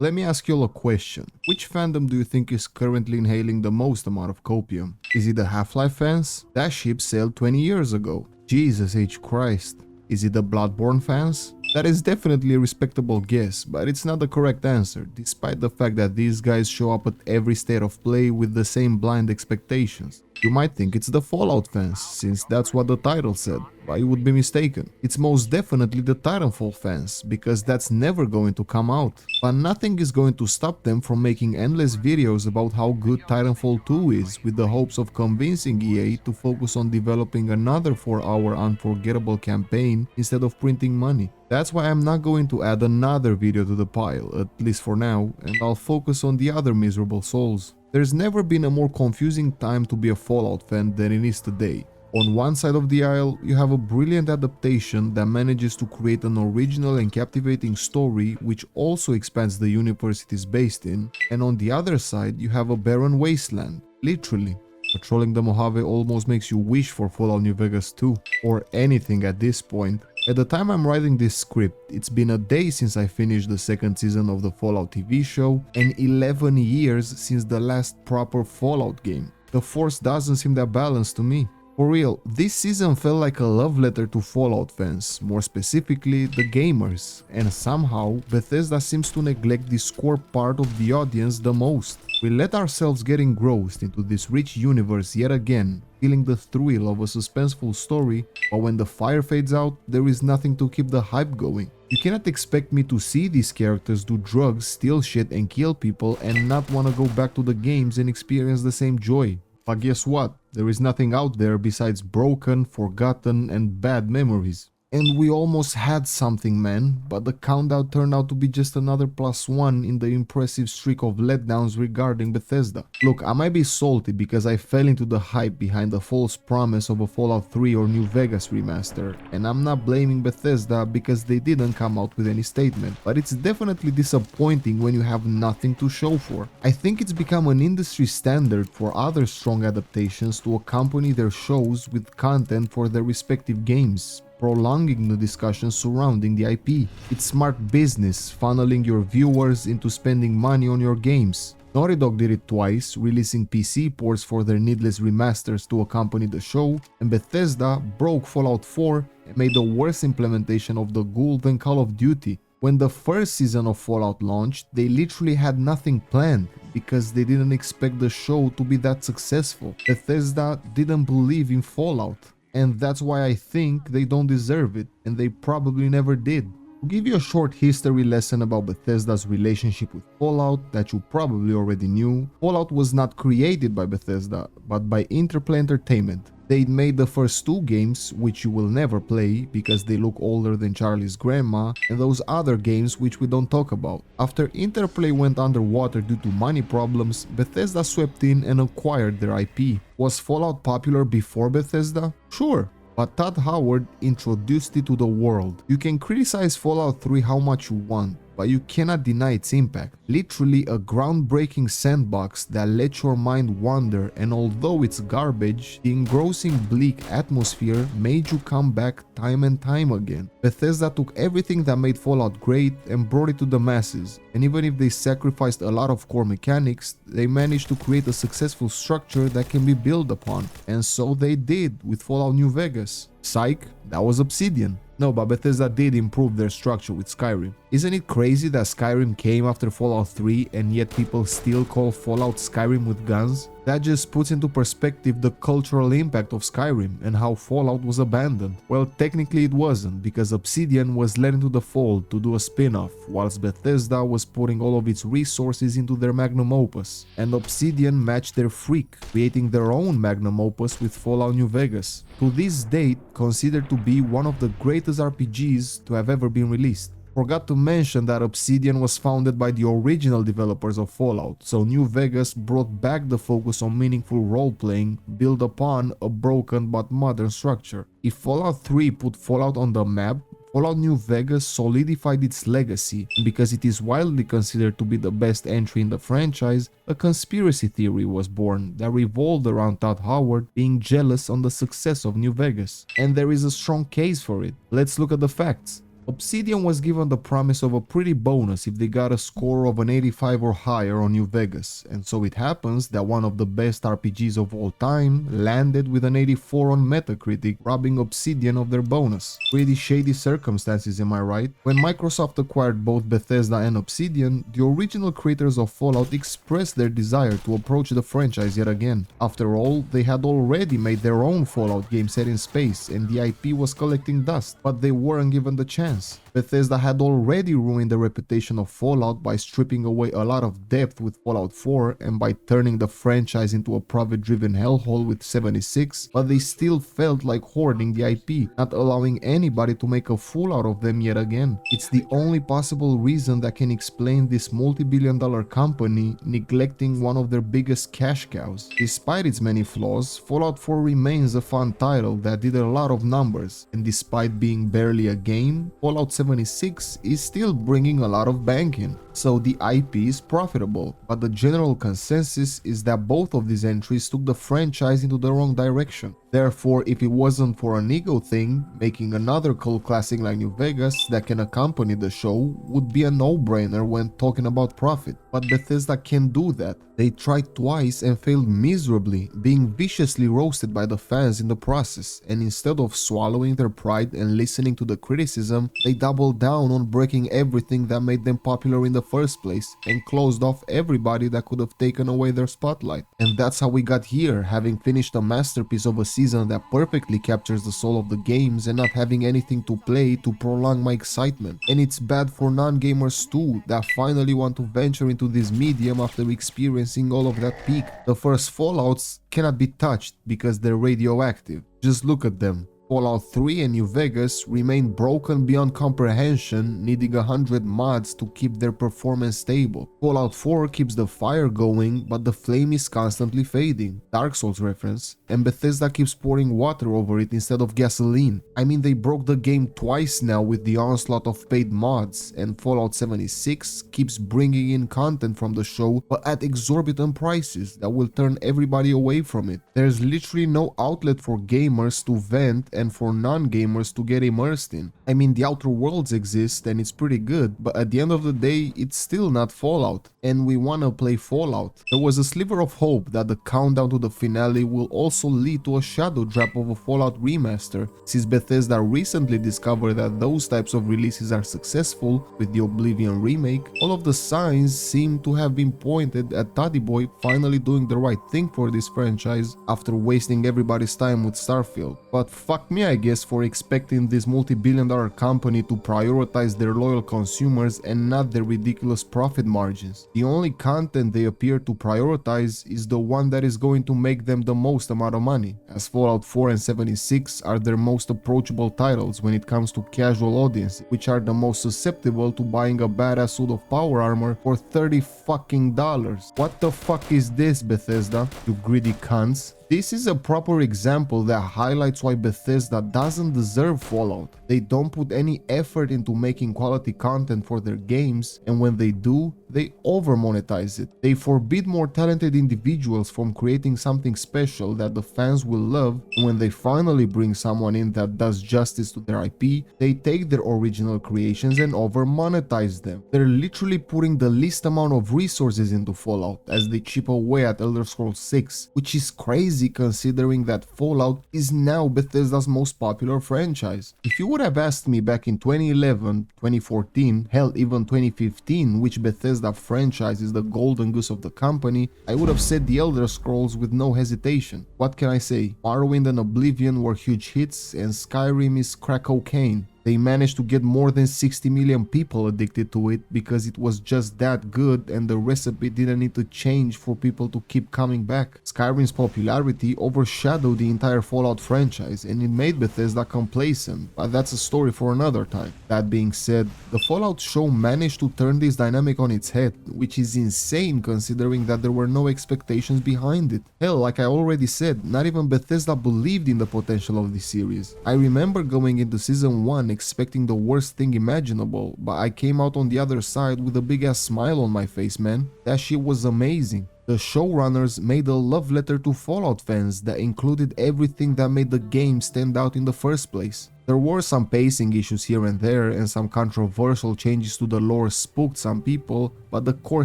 Let me ask you all a question. Which fandom do you think is currently inhaling the most amount of copium? Is it the Half-Life fans? That ship sailed 20 years ago. Jesus H. Christ. Is it the Bloodborne fans? That is definitely a respectable guess, but it's not the correct answer, despite the fact that these guys show up at every state of play with the same blind expectations. You might think it's the Fallout fans, since that's what the title said, but you would be mistaken. It's most definitely the Titanfall fans, because that's never going to come out. But nothing is going to stop them from making endless videos about how good Titanfall 2 is, with the hopes of convincing EA to focus on developing another 4-hour unforgettable campaign instead of printing money. That's why I'm not going to add another video to the pile, at least for now, and I'll focus on the other miserable souls. There's never been a more confusing time to be a Fallout fan than it is today. On one side of the aisle, you have a brilliant adaptation that manages to create an original and captivating story which also expands the universe it is based in, and on the other side you have a barren wasteland, literally. Patrolling the Mojave almost makes you wish for Fallout New Vegas 2, or anything at this point. At the time I'm writing this script, it's been a day since I finished the second season of the Fallout TV show, and 11 years since the last proper Fallout game. The force doesn't seem that balanced to me. For real, this season felt like a love letter to Fallout fans, more specifically the gamers, and somehow Bethesda seems to neglect this core part of the audience the most. We let ourselves get engrossed into this rich universe yet again, feeling the thrill of a suspenseful story, but when the fire fades out, there is nothing to keep the hype going. You cannot expect me to see these characters do drugs, steal shit and kill people and not want to go back to the games and experience the same joy. But guess what? There is nothing out there besides broken, forgotten and bad memories. And we almost had something, man, but the countdown turned out to be just another +1 in the impressive streak of letdowns regarding Bethesda. Look, I might be salty because I fell into the hype behind the false promise of a Fallout 3 or New Vegas remaster, and I'm not blaming Bethesda because they didn't come out with any statement, but it's definitely disappointing when you have nothing to show for. I think it's become an industry standard for other strong adaptations to accompany their shows with content for their respective games, prolonging the discussion surrounding the IP. It's smart business, funneling your viewers into spending money on your games. Naughty Dog did it twice, releasing PC ports for their needless remasters to accompany the show, and Bethesda broke Fallout 4 and made the worst implementation of the ghoul than Call of Duty. When the first season of Fallout launched, they literally had nothing planned because they didn't expect the show to be that successful. Bethesda didn't believe in Fallout. And that's why I think they don't deserve it, and they probably never did. To give you a short history lesson about Bethesda's relationship with Fallout that you probably already knew, Fallout was not created by Bethesda, but by Interplay Entertainment. They made the first 2 games, which you will never play because they look older than Charlie's grandma, and those other games which we don't talk about. After Interplay went underwater due to money problems, Bethesda swept in and acquired their IP. Was Fallout popular before Bethesda? Sure. But Todd Howard introduced it to the world. You can criticize Fallout 3 how much you want, but you cannot deny its impact. Literally a groundbreaking sandbox that lets your mind wander, and although it's garbage, the engrossing bleak atmosphere made you come back time and time again. Bethesda took everything that made Fallout great and brought it to the masses, and even if they sacrificed a lot of core mechanics, they managed to create a successful structure that can be built upon, and so they did with Fallout New Vegas. Psych, that was Obsidian. No, but Bethesda did improve their structure with Skyrim. Isn't it crazy that Skyrim came after Fallout 3 and yet people still call Fallout Skyrim with guns? That just puts into perspective the cultural impact of Skyrim and how Fallout was abandoned. Well, technically it wasn't, because Obsidian was let into the fold to do a spin-off, whilst Bethesda was putting all of its resources into their magnum opus. And Obsidian matched their freak, creating their own magnum opus with Fallout New Vegas, to this date considered to be one of the greatest RPGs to have ever been released. Forgot to mention that Obsidian was founded by the original developers of Fallout, so New Vegas brought back the focus on meaningful role-playing built upon a broken but modern structure. If Fallout 3 put Fallout on the map, Fallout New Vegas solidified its legacy, and because it is widely considered to be the best entry in the franchise, a conspiracy theory was born that revolved around Todd Howard being jealous on the success of New Vegas. And there is a strong case for it. Let's look at the facts. Obsidian was given the promise of a pretty bonus if they got a score of an 85 or higher on New Vegas, and so it happens that one of the best RPGs of all time landed with an 84 on Metacritic, robbing Obsidian of their bonus. Pretty shady circumstances, am I right? When Microsoft acquired both Bethesda and Obsidian, the original creators of Fallout expressed their desire to approach the franchise yet again. After all, they had already made their own Fallout game set in space, and the IP was collecting dust, but they weren't given the chance. Bethesda had already ruined the reputation of Fallout by stripping away a lot of depth with Fallout 4 and by turning the franchise into a profit-driven hellhole with 76, but they still felt like hoarding the IP, not allowing anybody to make a fool out of them yet again. It's the only possible reason that can explain this multi-billion-dollar company neglecting one of their biggest cash cows. Despite its many flaws, Fallout 4 remains a fun title that did a lot of numbers, and despite being barely a game, Fallout 76 is still bringing a lot of bank in, so the IP is profitable, but the general consensus is that both of these entries took the franchise into the wrong direction. Therefore, if it wasn't for an ego thing, making another cult classic like New Vegas that can accompany the show would be a no-brainer when talking about profit. But Bethesda can't do that. They tried twice and failed miserably, being viciously roasted by the fans in the process, and instead of swallowing their pride and listening to the criticism, they doubled down on breaking everything that made them popular in the first place and closed off everybody that could have taken away their spotlight. And that's how we got here, having finished a masterpiece of a season that perfectly captures the soul of the games and not having anything to play to prolong my excitement. And it's bad for non-gamers too, that finally want to venture into this medium after experiencing all of that peak. The first Fallouts cannot be touched because they're radioactive. Just look at them. Fallout 3 and New Vegas remain broken beyond comprehension, needing 100 mods to keep their performance stable. Fallout 4 keeps the fire going, but the flame is constantly fading, Dark Souls reference, and Bethesda keeps pouring water over it instead of gasoline. I mean, they broke the game twice now with the onslaught of paid mods, and Fallout 76 keeps bringing in content from the show, but at exorbitant prices that will turn everybody away from it. There's literally no outlet for gamers to vent and for non-gamers to get immersed in. I mean, the Outer Worlds exist and it's pretty good, but at the end of the day, it's still not Fallout, and we wanna play Fallout. There was a sliver of hope that the countdown to the finale will also lead to a shadow drop of a Fallout remaster, since Bethesda recently discovered that those types of releases are successful with the Oblivion remake. All of the signs seem to have been pointed at Toddy Boy finally doing the right thing for this franchise after wasting everybody's time with Starfield. But fuck me, I guess, for expecting this multi-billion-dollar company to prioritize their loyal consumers and not their ridiculous profit margins. The only content they appear to prioritize is the one that is going to make them the most amount of money, as Fallout 4 and 76 are their most approachable titles when it comes to casual audiences, which are the most susceptible to buying a badass suit of power armor for $30 fucking dollars. What the fuck is this, Bethesda, you greedy cunts? This is a proper example that highlights why Bethesda doesn't deserve Fallout. They don't put any effort into making quality content for their games, and when they do, they over-monetize it. They forbid more talented individuals from creating something special that the fans will love, and when they finally bring someone in that does justice to their IP, they take their original creations and over-monetize them. They're literally putting the least amount of resources into Fallout as they chip away at Elder Scrolls 6, which is crazy considering that Fallout is now Bethesda's most popular franchise. If you would have asked me back in 2011, 2014, hell even 2015 which Bethesda franchise is the golden goose of the company, I would have said the Elder Scrolls with no hesitation. What can I say? Morrowind and Oblivion were huge hits, and Skyrim is crack cocaine. They managed to get more than 60 million people addicted to it because it was just that good and the recipe didn't need to change for people to keep coming back. Skyrim's popularity overshadowed the entire Fallout franchise and it made Bethesda complacent, but that's a story for another time. That being said, the Fallout show managed to turn this dynamic on its head, which is insane considering that there were no expectations behind it. Hell, like I already said, not even Bethesda believed in the potential of this series. I remember going into Season 1 expecting the worst thing imaginable, but I came out on the other side with a big ass smile on my face, man. That shit was amazing. The showrunners made a love letter to Fallout fans that included everything that made the game stand out in the first place. There were some pacing issues here and there, and some controversial changes to the lore spooked some people, but the core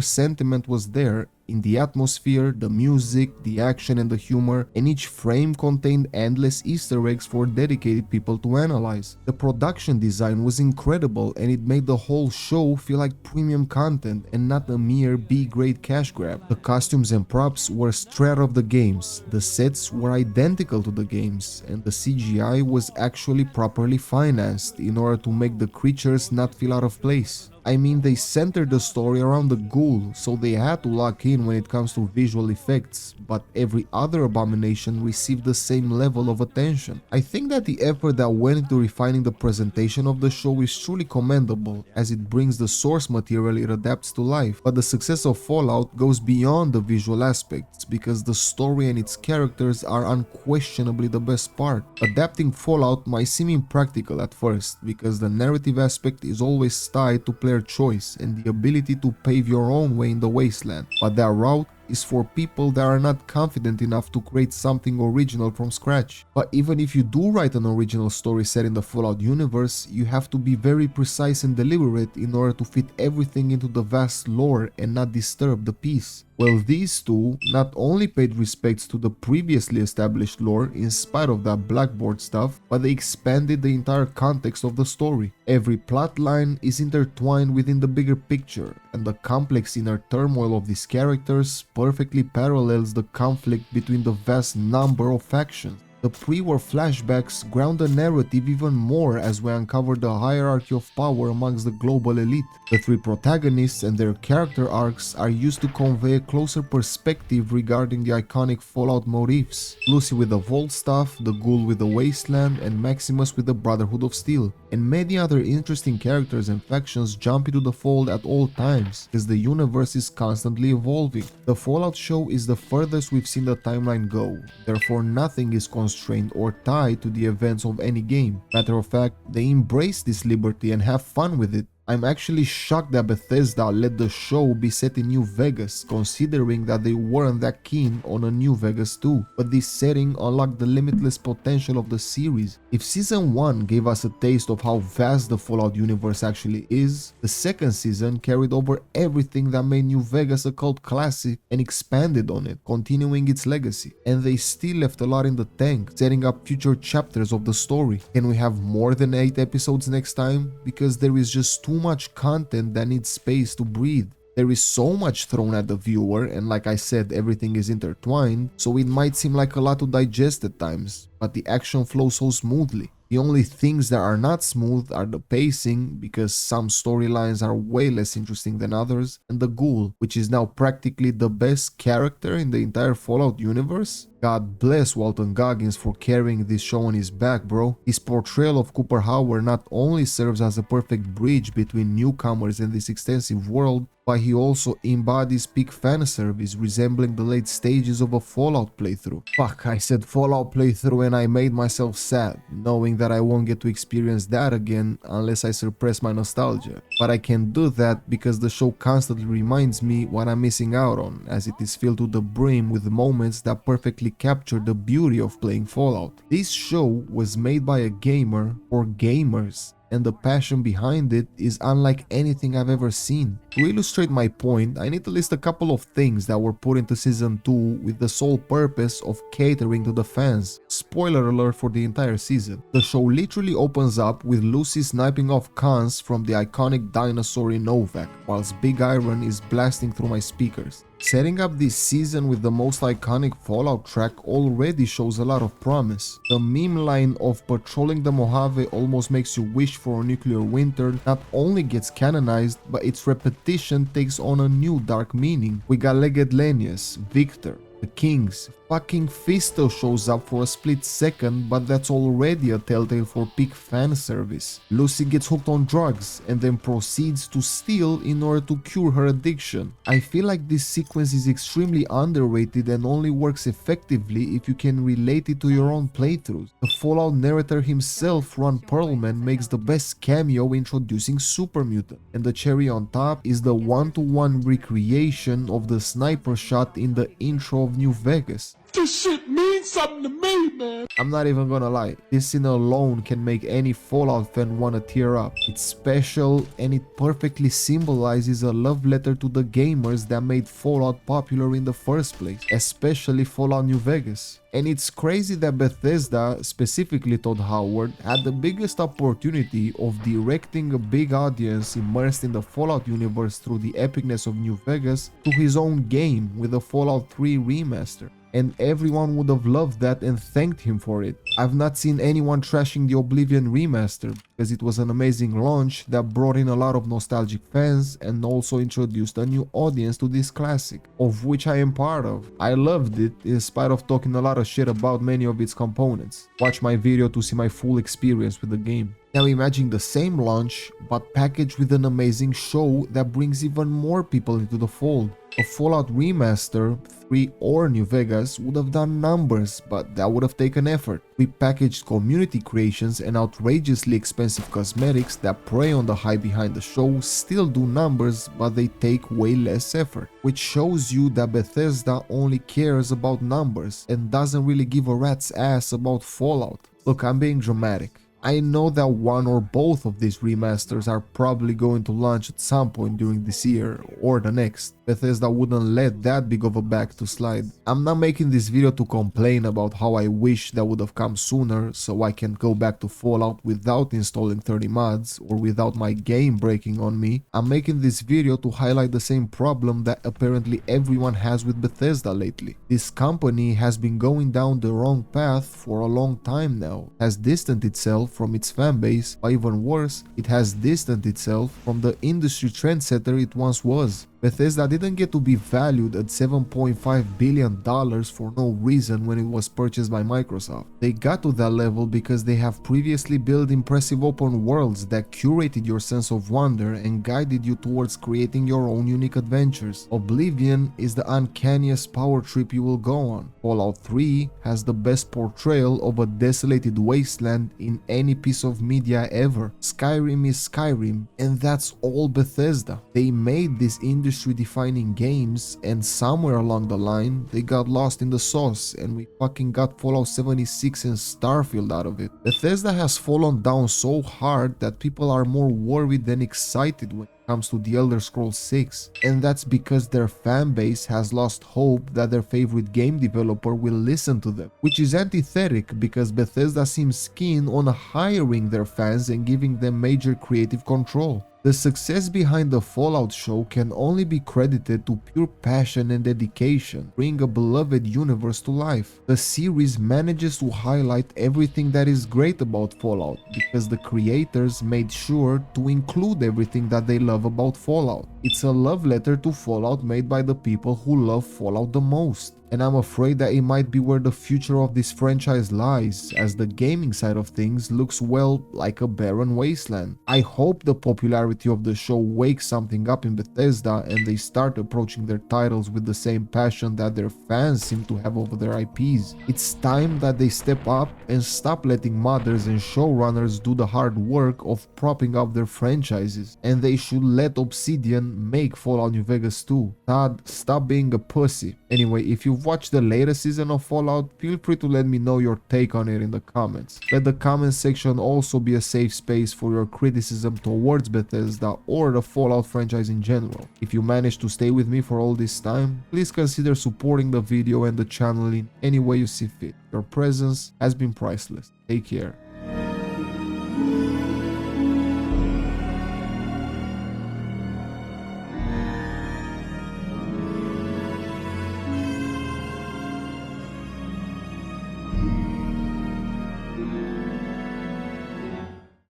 sentiment was there in the atmosphere, the music, the action and the humor, and each frame contained endless Easter eggs for dedicated people to analyze. The production design was incredible, and it made the whole show feel like premium content and not a mere B-grade cash grab. The costumes and props were straight out of the games, the sets were identical to the games, and the CGI was actually properly financed in order to make the creatures not feel out of place. I mean, they centered the story around the ghoul, so they had to lock in when it comes to visual effects, but every other abomination received the same level of attention. I think that the effort that went into refining the presentation of the show is truly commendable, as it brings the source material it adapts to life, but the success of Fallout goes beyond the visual aspects, because the story and its characters are unquestionably the best part. Adapting Fallout might seem impractical at first, because the narrative aspect is always tied to player choice and the ability to pave your own way in the wasteland, but that route is for people that are not confident enough to create something original from scratch. But even if you do write an original story set in the Fallout universe, you have to be very precise and deliberate in order to fit everything into the vast lore and not disturb the peace. Well, these two not only paid respects to the previously established lore in spite of that Blackboard stuff, but they expanded the entire context of the story. Every plotline is intertwined within the bigger picture, and the complex inner turmoil of these characters perfectly parallels the conflict between the vast number of factions. The pre-war flashbacks ground the narrative even more as we uncover the hierarchy of power amongst the global elite. The three protagonists and their character arcs are used to convey a closer perspective regarding the iconic Fallout motifs. Lucy with the Vault stuff, the Ghoul with the Wasteland, and Maximus with the Brotherhood of Steel. And many other interesting characters and factions jump into the fold at all times, as the universe is constantly evolving. The Fallout show is the furthest we've seen the timeline go, therefore nothing is constrained or tied to the events of any game. Matter of fact, they embrace this liberty and have fun with it. I'm actually shocked that Bethesda let the show be set in New Vegas, considering that they weren't that keen on a New Vegas 2, but this setting unlocked the limitless potential of the series. If Season 1 gave us a taste of how vast the Fallout universe actually is, the second season carried over everything that made New Vegas a cult classic and expanded on it, continuing its legacy. And they still left a lot in the tank, setting up future chapters of the story. Can we have more than 8 episodes next time? Because there is just too much content that needs space to breathe. There is so much thrown at the viewer, and like I said, everything is intertwined, so it might seem like a lot to digest at times, but the action flows so smoothly. The only things that are not smooth are the pacing, because some storylines are way less interesting than others, and the Ghoul, which is now practically the best character in the entire Fallout universe. God bless Walton Goggins for carrying this show on his back, bro. His portrayal of Cooper Howard not only serves as a perfect bridge between newcomers in this extensive world, but he also embodies peak fanservice, resembling the late stages of a Fallout playthrough. Fuck, I said Fallout playthrough and I made myself sad, knowing that I won't get to experience that again unless I suppress my nostalgia. But I can do that because the show constantly reminds me what I'm missing out on, as it is filled to the brim with moments that perfectly capture the beauty of playing Fallout. This show was made by a gamer for gamers, and the passion behind it is unlike anything I've ever seen. To illustrate my point, I need to list a couple of things that were put into Season 2 with the sole purpose of catering to the fans. Spoiler alert for the entire season. The show literally opens up with Lucy sniping off cons from the iconic dinosaur in Novak, whilst Big Iron is blasting through my speakers. Setting up this season with the most iconic Fallout track already shows a lot of promise. The meme line of patrolling the Mojave almost makes you wish for a nuclear winter not only gets canonized, but its repetition takes on a new dark meaning. We got Leged Lenius, Victor, the Kings. Fucking Fisto shows up for a split second, but that's already a telltale for peak fan service. Lucy gets hooked on drugs and then proceeds to steal in order to cure her addiction. I feel like this sequence is extremely underrated and only works effectively if you can relate it to your own playthroughs. The Fallout narrator himself, Ron Perlman, makes the best cameo introducing Super Mutant, and the cherry on top is the one-to-one recreation of the sniper shot in the intro of New Vegas. This shit means something to me, man. I'm not even gonna lie, this scene alone can make any Fallout fan wanna tear up. It's special and it perfectly symbolizes a love letter to the gamers that made Fallout popular in the first place, especially Fallout New Vegas. And it's crazy that Bethesda, specifically Todd Howard, had the biggest opportunity of directing a big audience immersed in the Fallout universe through the epicness of New Vegas to his own game with the Fallout 3 remaster. And everyone would have loved that and thanked him for it. I've not seen anyone trashing the Oblivion remaster because it was an amazing launch that brought in a lot of nostalgic fans and also introduced a new audience to this classic, of which I am part of. I loved it in spite of talking a lot of shit about many of its components. Watch my video to see my full experience with the game. Now imagine the same launch, but packaged with an amazing show that brings even more people into the fold. A Fallout remaster, 3 or New Vegas, would have done numbers, but that would have taken effort. Repackaged community creations and outrageously expensive cosmetics that prey on the hype behind the show still do numbers, but they take way less effort. Which shows you that Bethesda only cares about numbers and doesn't really give a rat's ass about Fallout. Look, I'm being dramatic. I know that one or both of these remasters are probably going to launch at some point during this year or the next. Bethesda wouldn't let that big of a bag to slide. I'm not making this video to complain about how I wish that would have come sooner so I can go back to Fallout without installing 30 mods or without my game breaking on me. I'm making this video to highlight the same problem that apparently everyone has with Bethesda lately. This company has been going down the wrong path for a long time now, has distanced itself from its fanbase, but even worse, it has distanced itself from the industry trendsetter it once was. Bethesda didn't get to be valued at $7.5 billion for no reason when it was purchased by Microsoft. They got to that level because they have previously built impressive open worlds that curated your sense of wonder and guided you towards creating your own unique adventures. Oblivion is the uncanniest power trip you will go on. Fallout 3 has the best portrayal of a desolated wasteland in any piece of media ever. Skyrim is Skyrim, and that's all Bethesda. They made this industry-defining games, and somewhere along the line they got lost in the sauce and we fucking got Fallout 76 and Starfield out of it. Bethesda has fallen down so hard that people are more worried than excited when it comes to The Elder Scrolls 6, and that's because their fan base has lost hope that their favorite game developer will listen to them, which is antithetic because Bethesda seems keen on hiring their fans and giving them major creative control. The success behind the Fallout show can only be credited to pure passion and dedication, bring a beloved universe to life. The series manages to highlight everything that is great about Fallout because the creators made sure to include everything that they love about Fallout. It's a love letter to Fallout made by the people who love Fallout the most. And I'm afraid that it might be where the future of this franchise lies, as the gaming side of things looks, well, like a barren wasteland. I hope the popularity of the show wakes something up in Bethesda and they start approaching their titles with the same passion that their fans seem to have over their IPs. It's time that they step up and stop letting modders and showrunners do the hard work of propping up their franchises, and they should let Obsidian make Fallout New Vegas 2. Todd, stop being a pussy. Anyway, if you've watched the latest season of Fallout, feel free to let me know your take on it in the comments. Let the comment section also be a safe space for your criticism towards Bethesda or the Fallout franchise in general. If you managed to stay with me for all this time, please consider supporting the video and the channel in any way you see fit. Your presence has been priceless. Take care.